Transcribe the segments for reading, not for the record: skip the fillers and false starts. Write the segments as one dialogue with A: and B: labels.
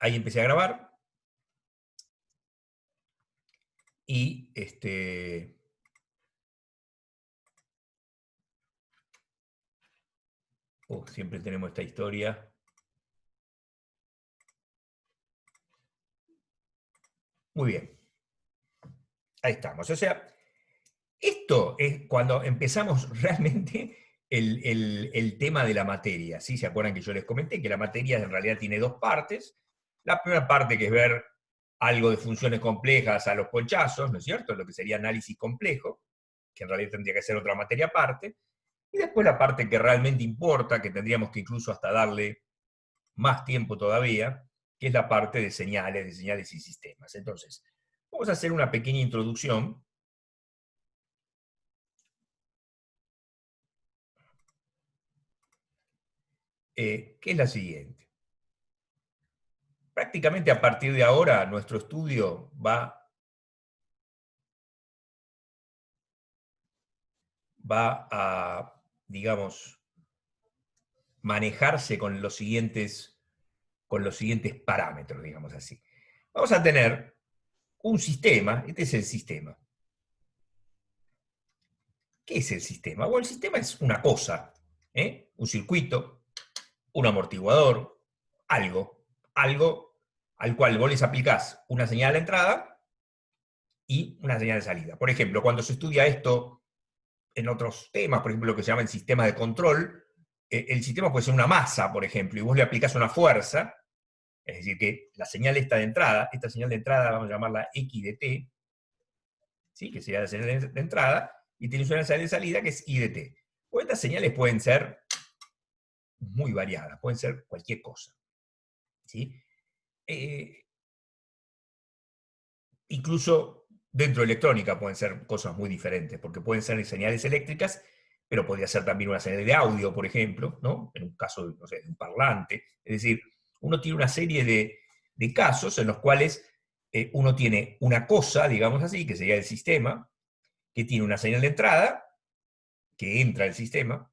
A: ahí empecé a grabar. Y siempre tenemos esta historia. Muy bien. Ahí estamos. O sea, esto es cuando empezamos realmente el tema de la materia. ¿Sí? ¿Se acuerdan que yo les comenté que la materia en realidad tiene dos partes? La primera parte, que es ver algo de funciones complejas a los ponchazos, ¿no es cierto? Lo que sería análisis complejo, que en realidad tendría que ser otra materia aparte. Y después la parte que realmente importa, que tendríamos que incluso hasta darle más tiempo todavía, que es la parte de señales y sistemas. Entonces, vamos a hacer una pequeña introducción. Que es la siguiente. Prácticamente a partir de ahora nuestro estudio va a, digamos, manejarse con los siguientes parámetros, digamos así. Vamos a tener un sistema, este es el sistema. ¿Qué es el sistema? Bueno, el sistema es una cosa, un circuito, un amortiguador, algo al cual vos les aplicás una señal de entrada y una señal de salida. Por ejemplo, cuando se estudia esto en otros temas, por ejemplo, lo que se llama el sistema de control, el sistema puede ser una masa, por ejemplo, y vos le aplicás una fuerza, es decir, que la señal esta señal de entrada vamos a llamarla X de t, ¿sí? Que sería la señal de entrada, y tienes una señal de salida que es Y de t. O estas señales pueden ser muy variadas, pueden ser cualquier cosa. ¿Sí? Incluso dentro de electrónica pueden ser cosas muy diferentes, porque pueden ser señales eléctricas, pero podría ser también una señal de audio, por ejemplo, ¿no? En un caso, no sé, de un parlante. Es decir, uno tiene una serie de casos en los cuales uno tiene una cosa, digamos así, que sería el sistema, que tiene una señal de entrada, que entra al sistema.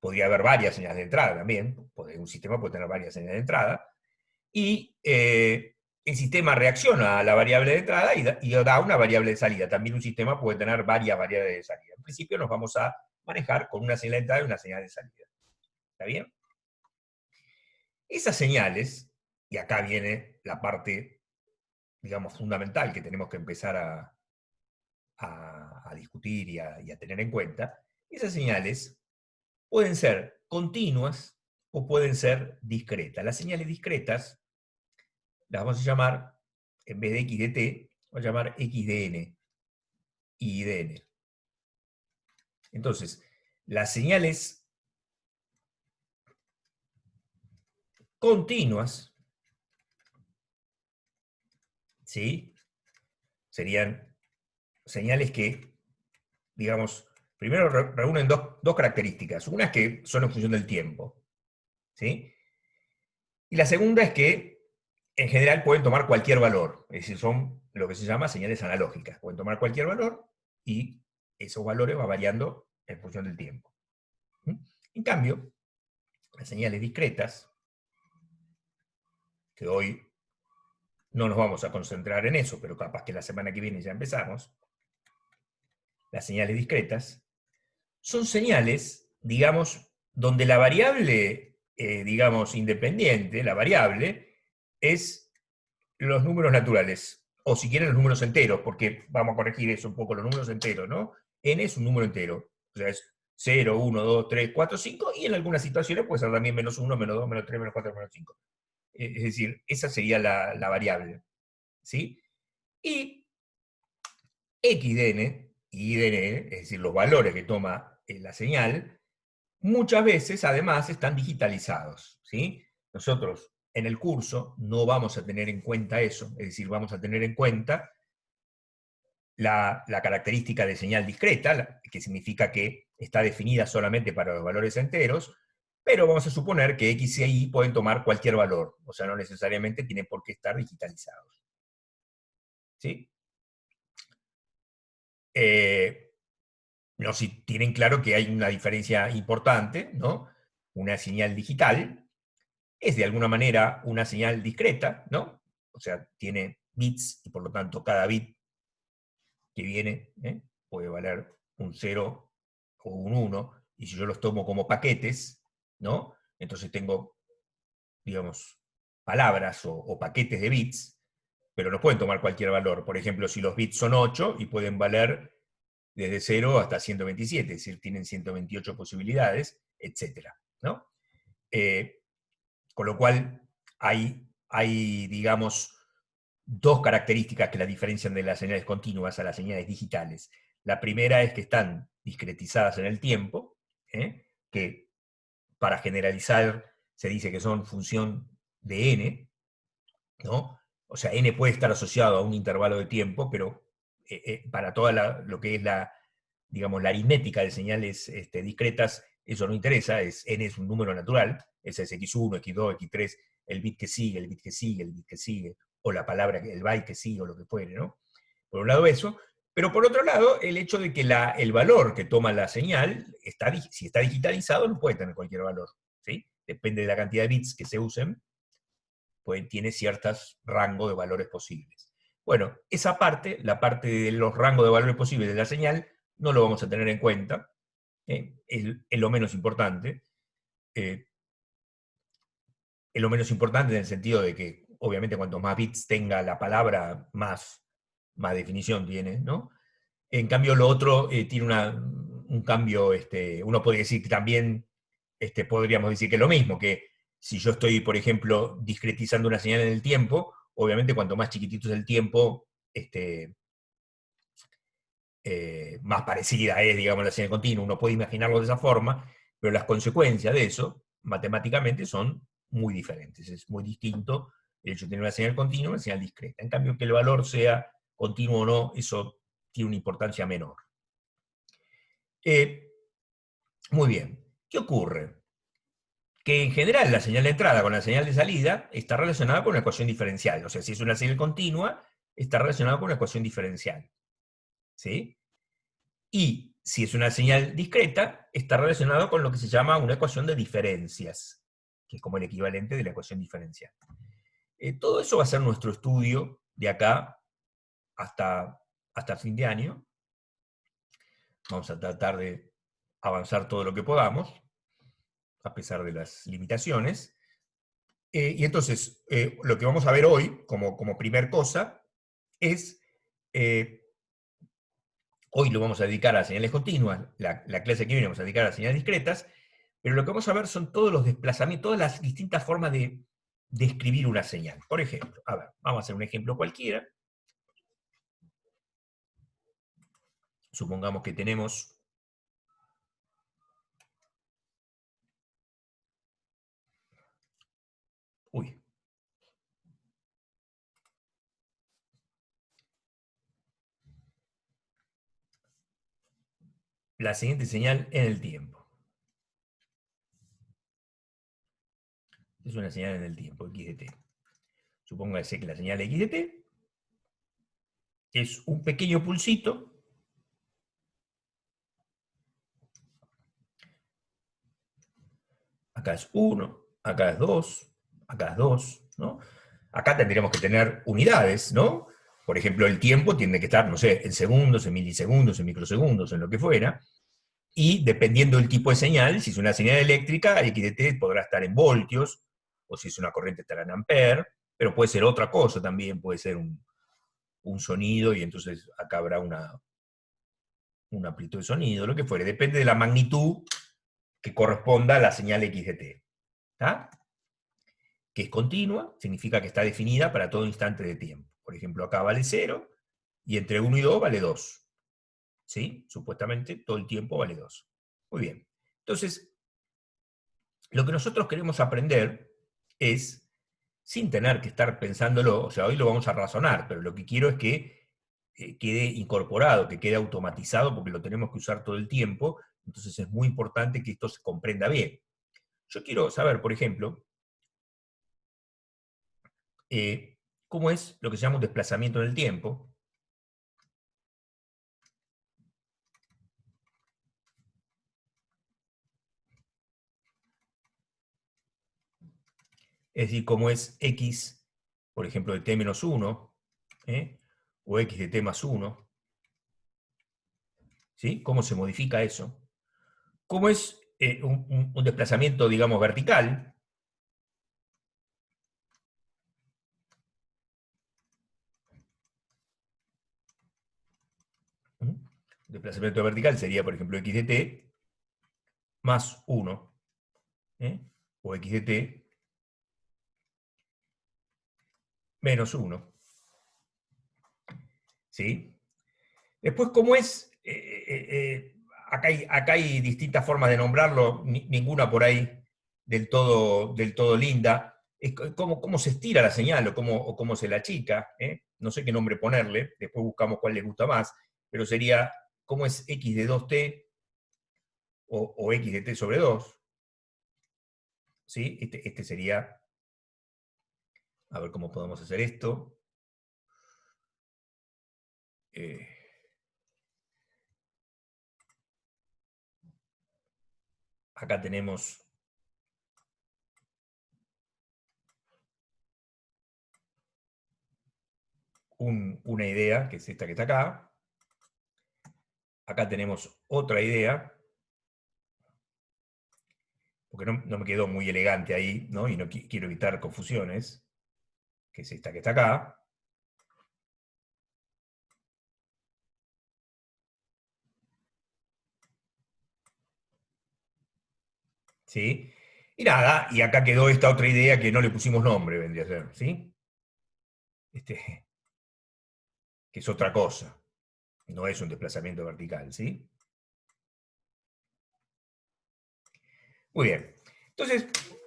A: Podría haber varias señales de entrada también. Un sistema puede tener varias señales de entrada. Y el sistema reacciona a la variable de entrada y da una variable de salida. También un sistema puede tener varias variables de salida. En principio nos vamos a manejar con una señal de entrada y una señal de salida. ¿Está bien? Esas señales, y acá viene la parte, digamos, fundamental que tenemos que empezar a discutir y a tener en cuenta, esas señales pueden ser continuas o pueden ser discretas. Las señales discretas las vamos a llamar, en vez de X de t, vamos a llamar X de n, Y de n. Entonces, las señales continuas, ¿sí? Serían señales que, digamos, primero reúnen dos características. Una es que son en función del tiempo, ¿sí? Y la segunda es que, en general, pueden tomar cualquier valor. Es decir, son lo que se llama señales analógicas. Pueden tomar cualquier valor y esos valores van variando en función del tiempo. En cambio, las señales discretas, que hoy no nos vamos a concentrar en eso, pero capaz que la semana que viene ya empezamos, las señales discretas, son señales, digamos, donde la variable, digamos, independiente, la variable, es los números naturales, o si quieren los números enteros, porque vamos a corregir eso un poco, los números enteros, ¿no? N es un número entero, o sea, es 0, 1, 2, 3, 4, 5, y en algunas situaciones puede ser también menos 1, menos 2, menos 3, menos 4, menos 5. Es decir, esa sería la variable, ¿sí? Y X de n y Y de n, es decir, los valores que toma la señal, muchas veces además están digitalizados, ¿sí? Nosotros en el curso no vamos a tener en cuenta eso, es decir, vamos a tener en cuenta la característica de señal discreta, que significa que está definida solamente para los valores enteros, pero vamos a suponer que X y Y pueden tomar cualquier valor, o sea, no necesariamente tienen por qué estar digitalizados. ¿Sí? No, si tienen claro que hay una diferencia importante, ¿no? Una señal digital es de alguna manera una señal discreta, ¿no? O sea, tiene bits y por lo tanto cada bit que viene puede valer un 0 o un 1, y si yo los tomo como paquetes, ¿no? Entonces tengo, digamos, palabras o paquetes de bits, pero no pueden tomar cualquier valor. Por ejemplo, si los bits son 8 y pueden valer desde 0 hasta 127, es decir, tienen 128 posibilidades, etc. ¿No? Con lo cual, hay, digamos, dos características que la diferencian de las señales continuas a las señales digitales. La primera es que están discretizadas en el tiempo, que para generalizar se dice que son función de n, ¿no? O sea, n puede estar asociado a un intervalo de tiempo, pero para toda lo que es digamos, la aritmética de señales discretas, eso no interesa, n es un número natural, ese es x1, x2, x3, el bit que sigue, el bit que sigue, el bit que sigue, o la palabra, el byte que sigue, o lo que fuere, ¿no? Por un lado eso, pero por otro lado, el hecho de que el valor que toma la señal, si está digitalizado, no puede tener cualquier valor, ¿sí? Depende de la cantidad de bits que se usen, pues tiene ciertos rangos de valores posibles. Bueno, esa parte, la parte de los rangos de valores posibles de la señal, no lo vamos a tener en cuenta, es lo menos importante. Es lo menos importante en el sentido de que, obviamente, cuanto más bits tenga la palabra, más definición tiene, ¿no? En cambio, lo otro tiene un cambio, uno puede decir que también, podríamos decir que es lo mismo, que si yo estoy, por ejemplo, discretizando una señal en el tiempo, obviamente cuanto más chiquitito es el tiempo, más parecida es, digamos, la señal continua. Uno puede imaginarlo de esa forma, pero las consecuencias de eso, matemáticamente, son muy diferentes. Es muy distinto el hecho de tener una señal continua y una señal discreta. En cambio, que el valor sea continuo o no, eso tiene una importancia menor. Muy bien. ¿Qué ocurre? Que en general la señal de entrada con la señal de salida está relacionada con una ecuación diferencial. O sea, si es una señal continua, está relacionada con una ecuación diferencial. ¿Sí? Y si es una señal discreta, está relacionado con lo que se llama una ecuación de diferencias, que es como el equivalente de la ecuación diferencial. Todo eso va a ser nuestro estudio de acá hasta fin de año. Vamos a tratar de avanzar todo lo que podamos, a pesar de las limitaciones. Y entonces, lo que vamos a ver hoy, como primer cosa, es, hoy lo vamos a dedicar a señales continuas, la clase que viene vamos a dedicar a señales discretas, pero lo que vamos a ver son todos los desplazamientos, todas las distintas formas de escribir una señal. Por ejemplo, a ver, vamos a hacer un ejemplo cualquiera. Supongamos que tenemos la siguiente señal en el tiempo. Es una señal en el tiempo, x de t. Supóngase que la señal x de t es un pequeño pulsito acá es 1, acá es 2, acá es 2, ¿no? Acá tendríamos que tener unidades, ¿no? Por ejemplo, el tiempo tiene que estar, no sé, en segundos, en milisegundos, en microsegundos, en lo que fuera, y dependiendo del tipo de señal, si es una señal eléctrica, x de t podrá estar en voltios, o si es una corriente estará en amperes, pero puede ser otra cosa también, puede ser un sonido, y entonces acá habrá una amplitud de sonido, lo que fuere, depende de la magnitud que corresponda a la señal x de t. ¿Está? Que es continua, significa que está definida para todo instante de tiempo. Por ejemplo, acá vale 0, y entre 1 y 2 vale 2. ¿Sí? Supuestamente todo el tiempo vale 2. Muy bien. Entonces, lo que nosotros queremos aprender es, sin tener que estar pensándolo, o sea, hoy lo vamos a razonar, pero lo que quiero es que quede incorporado, que quede automatizado, porque lo tenemos que usar todo el tiempo, entonces es muy importante que esto se comprenda bien. Yo quiero saber, por ejemplo, cómo es lo que se llama un desplazamiento en el tiempo. es decir, cómo es x, por ejemplo, de t menos 1, o x de t más 1, ¿sí? ¿Cómo se modifica eso? ¿Cómo es un desplazamiento, digamos, vertical? Un desplazamiento vertical sería, por ejemplo, x de t más 1, o x de t menos 1. ¿Sí? Después, ¿cómo es? Acá hay distintas formas de nombrarlo, ninguna por ahí del todo linda. Es cómo se estira la señal o cómo se la achica. No sé qué nombre ponerle, después buscamos cuál les gusta más, pero sería cómo es x de 2t o x de t sobre 2. ¿Sí? Este sería, a ver cómo podemos hacer esto. Acá tenemos una idea, que es esta que está acá. Acá tenemos otra idea, porque no me quedó muy elegante ahí, ¿no? Y no quiero evitar confusiones, que es esta que está acá. ¿Sí? Y nada, y acá quedó esta otra idea que no le pusimos nombre, vendría a ser, ¿sí? Que es otra cosa, no es un desplazamiento vertical, ¿sí? Muy bien. Entonces,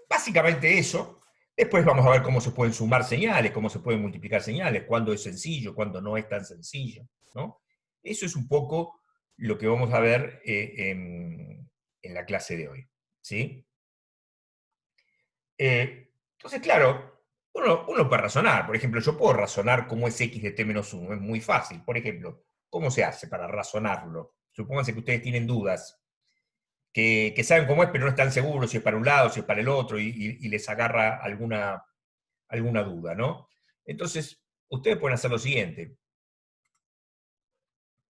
A: básicamente eso. Después vamos a ver cómo se pueden sumar señales, cómo se pueden multiplicar señales, cuándo es sencillo, cuándo no es tan sencillo, ¿no? Eso es un poco lo que vamos a ver en la clase de hoy, ¿sí? Entonces, claro, uno puede razonar. Por ejemplo, yo puedo razonar cómo es x de t menos 1, es muy fácil. Por ejemplo, ¿cómo se hace para razonarlo? Supónganse que ustedes tienen dudas, que saben cómo es, pero no están seguros si es para un lado, si es para el otro, y les agarra alguna duda, ¿no? Entonces, ustedes pueden hacer lo siguiente.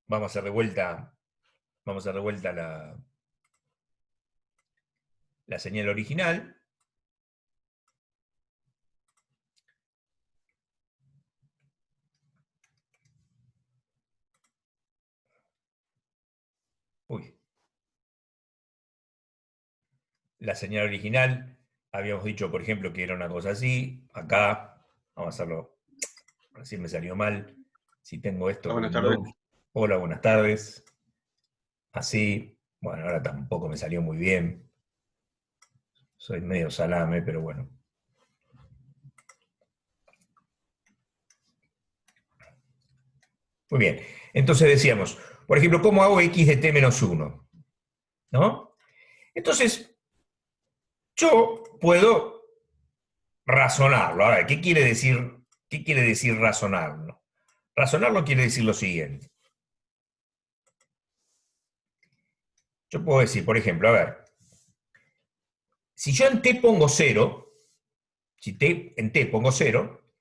A: Vamos a hacer de vuelta la señal original. Uy. La señal original, habíamos dicho, por ejemplo, que era una cosa así. Acá, vamos a hacerlo, recién me salió mal. Si tengo esto
B: Buenas
A: como
B: tardes.
A: hola, buenas tardes. Así, bueno, ahora tampoco me salió muy bien. Soy medio salame, pero bueno. Muy bien. Entonces decíamos, por ejemplo, ¿cómo hago x de t menos 1? ¿No? Entonces, yo puedo razonarlo. Ahora, qué quiere decir razonarlo? Razonarlo quiere decir lo siguiente. Yo puedo decir, por ejemplo, a ver, si yo en t pongo 0, si en t pongo 0,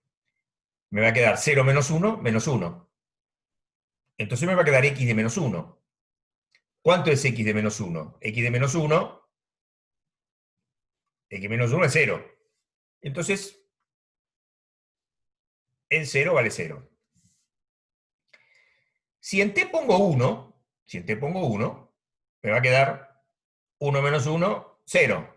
A: me va a quedar 0 menos 1, menos 1. Entonces me va a quedar x de menos 1. ¿Cuánto es x de menos 1? X de menos 1, x de menos 1 es 0. Entonces, el 0 vale 0. Si en t pongo 1, si en t pongo 1, me va a quedar 1 menos 1, 0.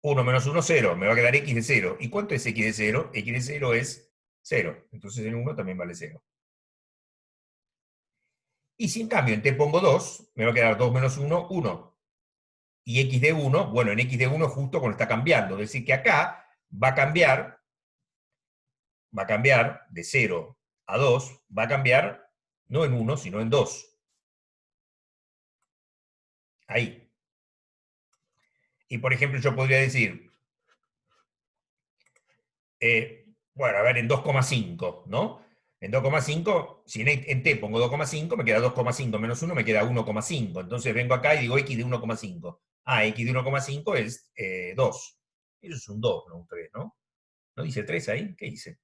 A: 1 menos 1, 0. Me va a quedar x de 0. ¿Y cuánto es x de 0? X de 0 es 0. Entonces el 1 también vale 0. Y si en cambio en t pongo 2, me va a quedar 2 menos 1, 1. Y x de 1, bueno, en x de 1 justo cuando está cambiando. Es decir, que acá va a cambiar de 0 a 2, va a cambiar no en 1, sino en 2. Ahí. Y por ejemplo, yo podría decir, bueno, a ver, en 2,5, ¿no? En 2,5, si en t pongo 2,5, me queda 2,5 menos 1, me queda 1,5. Entonces vengo acá y digo x de 1,5. Ah, x de 1,5 es 2. Eso es un 2, no un 3, ¿no? ¿No dice 3 ahí? ¿Qué dice?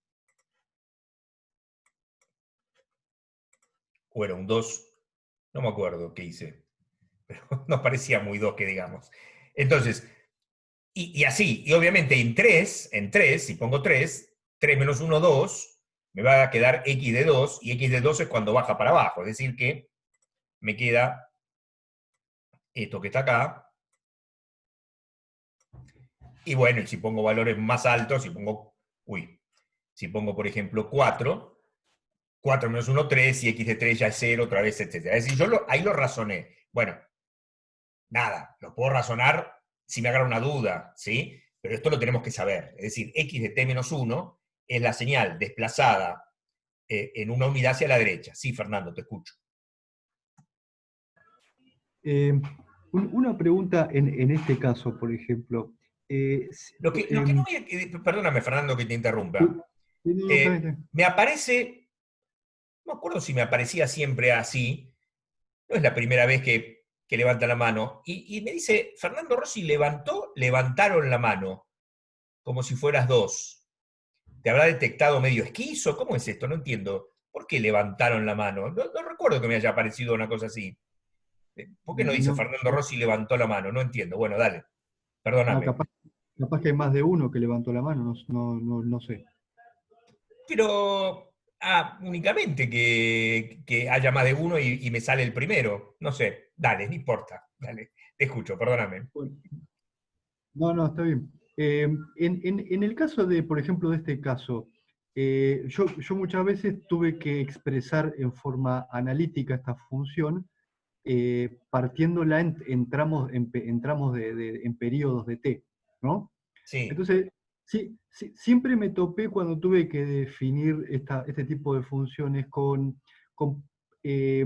A: O era un 2, no me acuerdo qué hice. Pero no parecía muy 2 que digamos. Entonces, y así, y obviamente en 3, si pongo 3, 3 menos 1, 2, me va a quedar x de 2, y x de 2 es cuando baja para abajo, es decir que me queda esto que está acá, y bueno, y si pongo valores más altos, si pongo por ejemplo 4, 4 menos 1, 3, y x de 3 ya es 0, otra vez, etc. Es decir, ahí lo razoné. Bueno, nada, lo puedo razonar si me agarra una duda, ¿sí? Pero esto lo tenemos que saber. Es decir, x de t menos 1 es la señal desplazada en una unidad hacia la derecha. Sí, Fernando, te escucho.
B: Eh, una pregunta en este caso, por ejemplo.
A: Lo que no perdóname, Fernando, que te interrumpa.
B: No, está bien, está bien.
A: Me aparece, no me acuerdo si me aparecía siempre así, no es la primera vez que levanta la mano, y me dice, Fernando Rossi levantaron la mano, como si fueras 2. ¿Te habrá detectado medio esquizo? ¿Cómo es esto? No entiendo. ¿Por qué levantaron la mano? No recuerdo que me haya aparecido una cosa así. ¿Por qué no dice
B: No,
A: Fernando Rossi levantó la mano? No entiendo. Bueno, dale,
B: no,
A: perdóname.
B: capaz que hay más de uno que levantó la mano, no sé.
A: Pero únicamente que haya más de uno y me sale el primero. No sé, dale, no importa. Dale, te escucho, perdóname.
B: Bueno, no, está bien. En el caso de, por ejemplo, de este caso, yo muchas veces tuve que expresar en forma analítica esta función, partiéndola en tramos en periodos de t, ¿no?
A: Sí,
B: Entonces, sí, siempre me topé cuando tuve que definir este tipo de funciones con eh,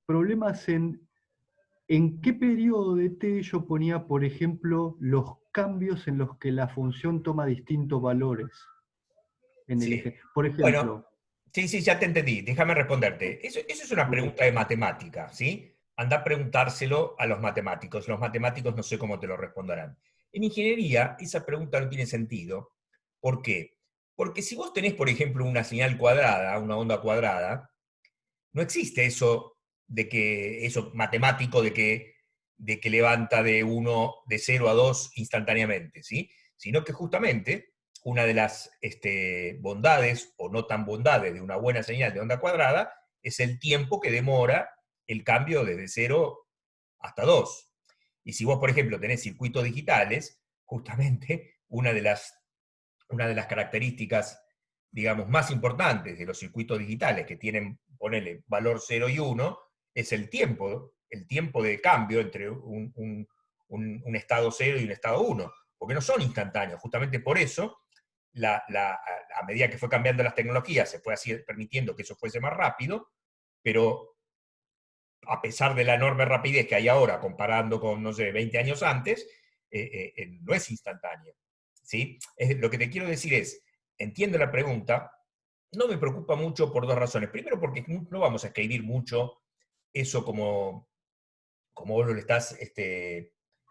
B: problemas en qué periodo de t yo ponía, por ejemplo, los cambios en los que la función toma distintos valores en el
A: sí.
B: eje. Por
A: Bueno,
B: ejemplo,
A: sí, ya te entendí. Déjame responderte. Eso es una
B: ok,
A: pregunta de matemática, ¿sí? Anda a preguntárselo a los matemáticos. Los matemáticos no sé cómo te lo responderán. En ingeniería, esa pregunta no tiene sentido. ¿Por qué? Porque si vos tenés, por ejemplo, una señal cuadrada, una onda cuadrada, no existe eso matemático de que levanta de 0 a 2 instantáneamente, ¿sí? Sino que justamente una de las bondades o no tan bondades de una buena señal de onda cuadrada es el tiempo que demora el cambio desde 0 hasta 2. Y si vos, por ejemplo, tenés circuitos digitales, justamente una de las características, digamos, más importantes de los circuitos digitales que tienen, ponele, valor 0 y 1, es el tiempo de cambio entre un estado 0 y un estado 1, porque no son instantáneos. Justamente por eso, a medida que fue cambiando las tecnologías, se fue así permitiendo que eso fuese más rápido, pero a pesar de la enorme rapidez que hay ahora, comparando con, no sé, 20 años antes, no es instantáneo. ¿Sí? Lo que te quiero decir es, entiendo la pregunta, no me preocupa mucho por dos razones. Primero, porque no vamos a escribir mucho eso como vos lo estás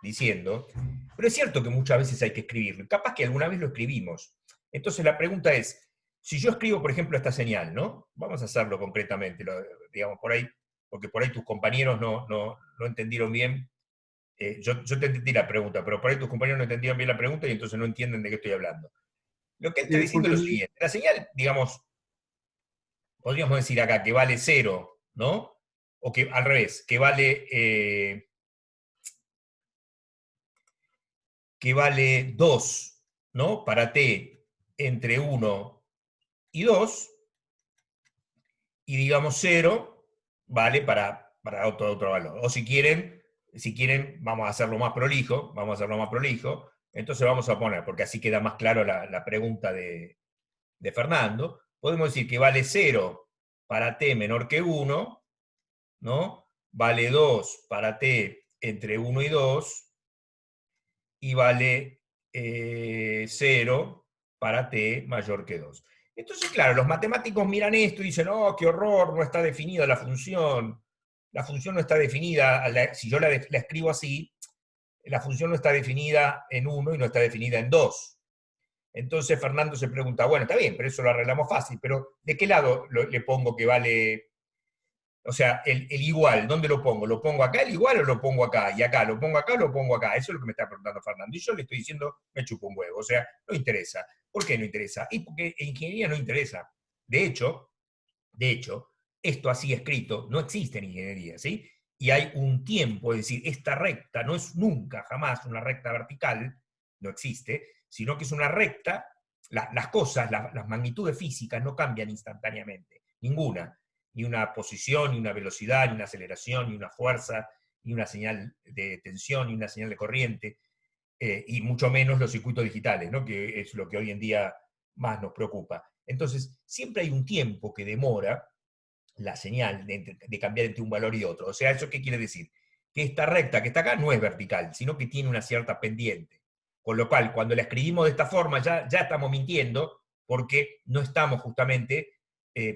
A: diciendo, pero es cierto que muchas veces hay que escribirlo. Capaz que alguna vez lo escribimos. Entonces la pregunta es, si yo escribo, por ejemplo, esta señal, ¿no? Vamos a hacerlo concretamente, digamos, por ahí, porque por ahí tus compañeros no entendieron bien. Yo te entendí la pregunta, pero por ahí tus compañeros no entendieron bien la pregunta y entonces no entienden de qué estoy hablando. Lo que él está diciendo
B: porque
A: es lo siguiente. La señal, digamos, podríamos decir acá que vale 0, ¿no? O que al revés, que vale 2, ¿no? Para t entre 1 y 2, y digamos 0 vale para otro valor. O si quieren, vamos a hacerlo más prolijo, entonces vamos a poner, porque así queda más claro la pregunta de Fernando, podemos decir que vale 0 para t menor que 1, ¿no? Vale 2 para t entre 1 y 2, y vale 0 para t mayor que 2. Entonces, claro, los matemáticos miran esto y dicen, oh, qué horror, no está definida la función no está definida, si yo la escribo así, la función no está definida en 1 y no está definida en 2. Entonces Fernando se pregunta, bueno, está bien, pero eso lo arreglamos fácil, pero ¿de qué lado le pongo que vale? O sea, el igual, ¿dónde lo pongo? ¿Lo pongo acá el igual o lo pongo acá? Y acá, ¿lo pongo acá o lo pongo acá? Eso es lo que me está preguntando Fernando. Y yo le estoy diciendo, me chupo un huevo. O sea, no interesa. ¿Por qué no interesa? Y porque en ingeniería no interesa. De hecho, esto así escrito no existe en ingeniería, ¿sí? Y hay un tiempo, es decir, esta recta no es nunca, jamás una recta vertical, no existe, sino que es una recta, las cosas, las magnitudes físicas no cambian instantáneamente, ninguna, ni una posición, ni una velocidad, ni una aceleración, ni una fuerza, ni una señal de tensión, ni una señal de corriente, y mucho menos los circuitos digitales, ¿no? Que es lo que hoy en día más nos preocupa. Entonces, siempre hay un tiempo que demora la señal de cambiar entre un valor y otro. O sea, ¿eso qué quiere decir? Que esta recta que está acá no es vertical, sino que tiene una cierta pendiente. Con lo cual, cuando la escribimos de esta forma, ya estamos mintiendo, porque no estamos justamente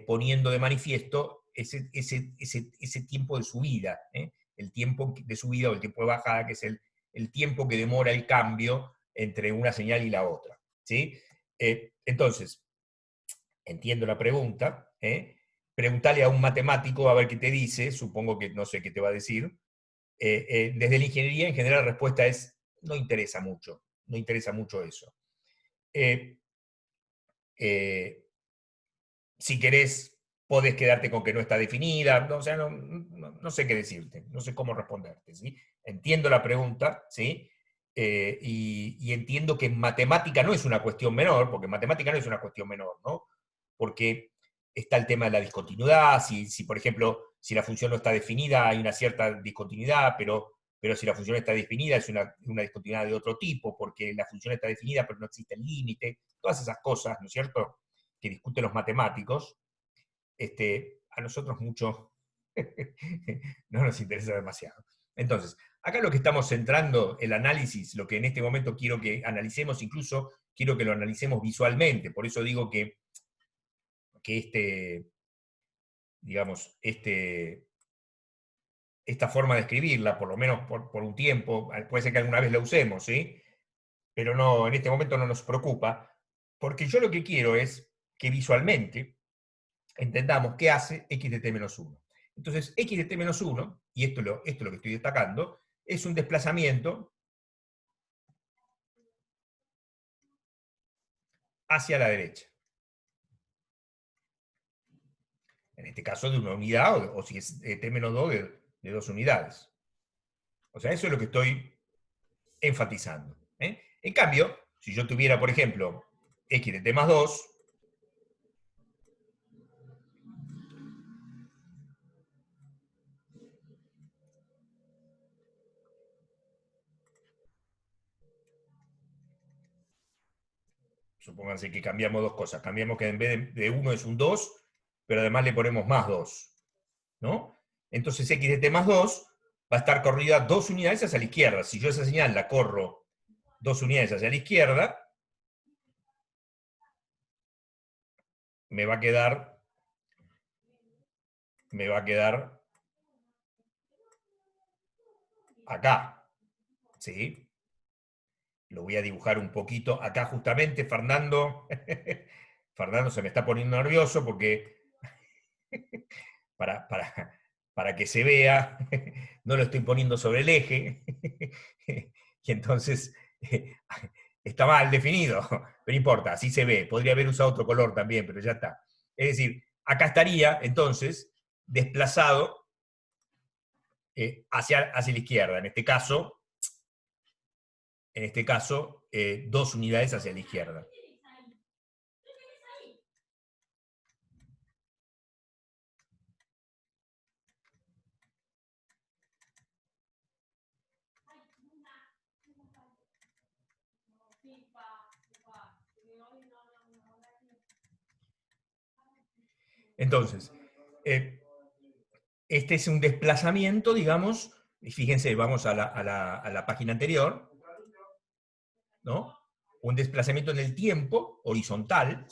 A: poniendo de manifiesto ese tiempo de subida, el tiempo de subida o el tiempo de bajada, que es el tiempo que demora el cambio entre una señal y la otra. ¿Sí? Entonces, entiendo la pregunta, preguntale a un matemático a ver qué te dice, supongo que no sé qué te va a decir. Desde la ingeniería, en general, la respuesta es, no interesa mucho, no interesa mucho eso. Eh, eh, si querés, podés quedarte con que no está definida, no, o sea, no sé qué decirte, no sé cómo responderte, ¿sí? Entiendo la pregunta, ¿sí? Y entiendo que en matemática no es una cuestión menor, porque en matemática no es una cuestión menor, ¿no? Porque está el tema de la discontinuidad, si por ejemplo, si la función no está definida, hay una cierta discontinuidad, pero si la función está definida es una discontinuidad de otro tipo, porque la función está definida pero no existe el límite, todas esas cosas, ¿no es cierto?, que discuten los matemáticos, a nosotros mucho no nos interesa demasiado. Entonces, acá lo que estamos centrando, el análisis, lo que en este momento quiero que analicemos, incluso quiero que lo analicemos visualmente, por eso digo que digamos, esta forma de escribirla, por lo menos por un tiempo, puede ser que alguna vez la usemos, ¿sí? Pero no, en este momento no nos preocupa, porque yo lo que quiero es que visualmente entendamos qué hace x de t menos 1. Entonces, x de t menos 1, y esto es lo que estoy destacando, es un desplazamiento hacia la derecha. En este caso de una unidad, o si es t menos 2, de 2 unidades. O sea, eso es lo que estoy enfatizando. En cambio, si yo tuviera, por ejemplo, x de t más 2, supónganse que cambiamos dos cosas. Cambiamos que en vez de 1 es un 2, pero además le ponemos más 2. ¿No? Entonces x de t más 2 va a estar corrida 2 unidades hacia la izquierda. Si yo esa señal la corro 2 unidades hacia la izquierda, me va a quedar acá. ¿Sí? Lo voy a dibujar un poquito. Acá justamente Fernando, Fernando se me está poniendo nervioso porque para, para, para que se vea, no lo estoy poniendo sobre el eje, y entonces está mal definido, pero no importa, así se ve. Podría haber usado otro color también, pero ya está. Es decir, acá estaría entonces desplazado hacia la izquierda. En este caso, 2 unidades hacia la izquierda. Entonces, este es un desplazamiento, digamos, y fíjense, vamos a la página anterior, ¿no? Un desplazamiento en el tiempo, horizontal,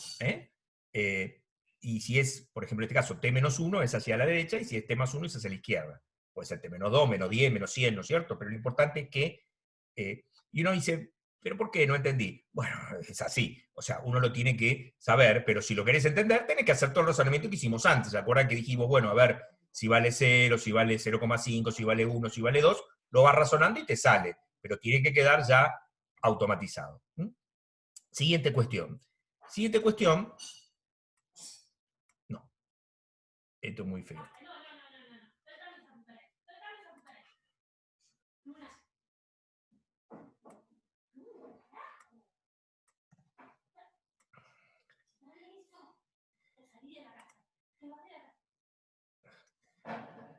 A: y si es, por ejemplo, en este caso, t menos 1 es hacia la derecha, y si es t más 1 es hacia la izquierda. Puede ser t menos 2, menos 10, menos 100, ¿no es cierto? Pero lo importante es que Y uno dice, ¿pero por qué? No entendí. Bueno, es así. O sea, uno lo tiene que saber, pero si lo querés entender, tenés que hacer todo el razonamiento que hicimos antes. ¿Se acuerdan que dijimos, bueno, a ver, si vale 0, si vale 0,5, si vale 1, si vale 2, lo vas razonando y te sale, pero tiene que quedar ya automatizado. Siguiente cuestión. Siguiente cuestión. No, esto es muy feo.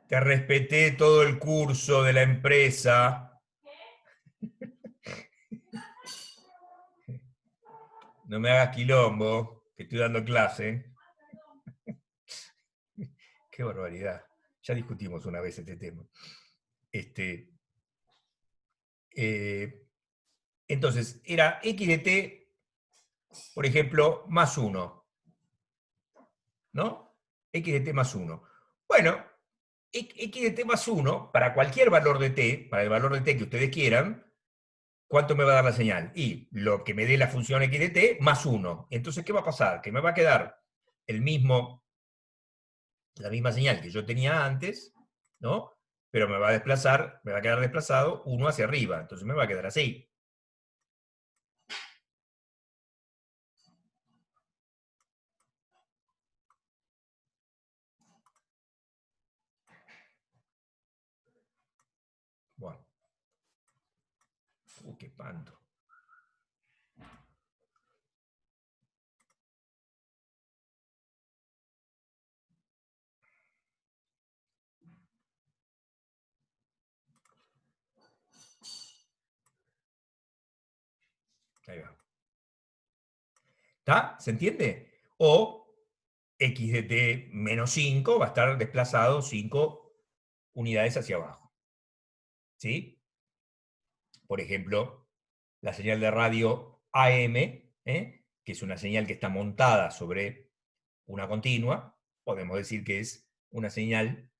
A: Te respeté todo el curso de la empresa. No me hagas quilombo, que estoy dando clase. Qué barbaridad. Ya discutimos una vez este tema. Entonces, era x de t, por ejemplo, más 1. ¿No? X de t más 1. Bueno, x de t más 1, para cualquier valor de t, para el valor de t que ustedes quieran, ¿cuánto me va a dar la señal? Y lo que me dé la función x de t más 1. Entonces, ¿qué va a pasar? Que me va a quedar la misma señal que yo tenía antes, ¿no? Pero me va a quedar desplazado 1 hacia arriba. Entonces me va a quedar así. Bueno. Qué espanto. Ahí va. ¿Está? ¿Se entiende? O x de t menos 5 va a estar desplazado 5 unidades hacia abajo. ¿Sí? Por ejemplo, la señal de radio AM, que es una señal que está montada sobre una continua, podemos decir que es una señal,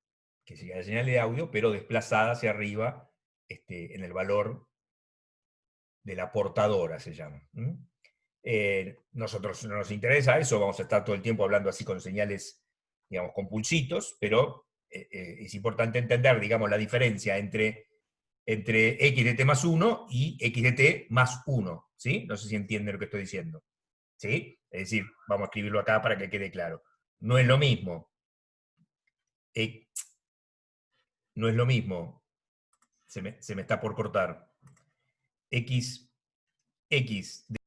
A: que sería la señal de audio, pero desplazada hacia arriba en el valor de la portadora, se llama. Nosotros no nos interesa eso, vamos a estar todo el tiempo hablando así con señales, digamos, con pulsitos, pero es importante entender, digamos, la diferencia entre x de t más 1 y x de t más 1, ¿sí? No sé si entienden lo que estoy diciendo, ¿sí? Es decir, vamos a escribirlo acá para que quede claro. No es lo mismo. No es lo mismo. Se me está por cortar. X de